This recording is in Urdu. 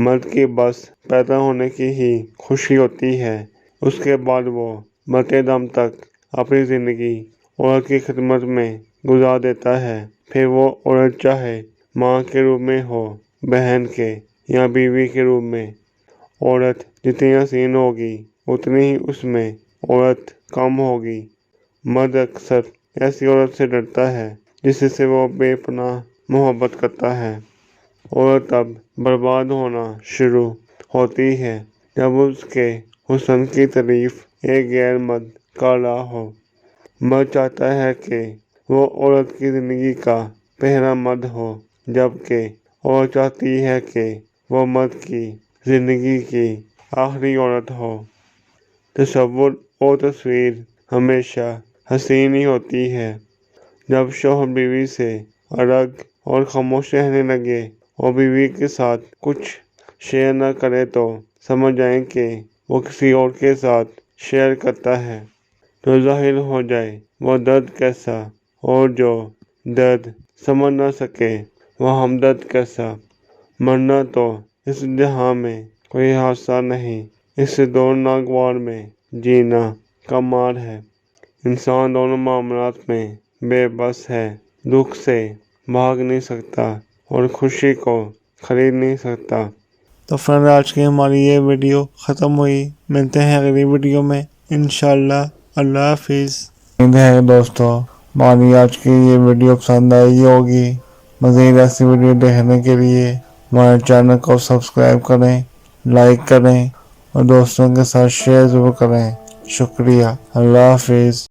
مرد کی بس پیدا ہونے کی ہی خوشی ہوتی ہے، اس کے بعد وہ مرتے دم تک اپنی زندگی عورت کی خدمت میں گزار دیتا ہے۔ پھر وہ عورت چاہے ماں کے روپ میں ہو، بہن کے یا بیوی کے روپ میں، عورت جتنی حسین ہوگی اتنی ہی اس میں عورت کم ہوگی۔ مرد اکثر ایسی عورت سے ڈرتا ہے جس سے وہ بے پناہ محبت کرتا ہے۔ عورت اب برباد ہونا شروع ہوتی ہے جب اس کے حسن کی تعریف ایک غیر مرد کر رہا ہو۔ مرد چاہتا ہے کہ وہ عورت کی زندگی کا پہلا مرد ہو، جبکہ عورت چاہتی ہے کہ وہ مرد کی زندگی کی آخری عورت ہو۔ تصور اور تصویر ہمیشہ حسین ہی ہوتی ہے۔ جب شوہر بیوی سے الگ اور خاموش رہنے لگے اور بیوی کے ساتھ کچھ شیئر نہ کرے تو سمجھ جائیں کہ وہ کسی اور کے ساتھ شیئر کرتا ہے، تو ظاہر ہو جائے وہ درد کیسا، اور جو درد سمجھ نہ سکے وہ ہمدرد کیسا۔ مرنا تو اس جہاں میں کوئی حادثہ نہیں، اس دور ناگوار میں جینا کمال ہے۔ انسان دونوں معاملات میں بے بس ہے، دکھ سے بھاگ نہیں سکتا اور خوشی کو خرید نہیں سکتا۔ تو فرینڈ، آج کی ہماری یہ ویڈیو ختم ہوئی، ملتے ہیں اگلی ویڈیو میں انشاءاللہ۔ اللہ حافظ۔ امید ہے دوستو ہماری آج کی یہ ویڈیو پسند آئی ہوگی۔ مزید ایسی ویڈیو دیکھنے کے لیے ہمارے چینل کو سبسکرائب کریں، لائک کریں اور دوستوں کے ساتھ شیئر ضرور کریں۔ شکریہ۔ اللہ حافظ۔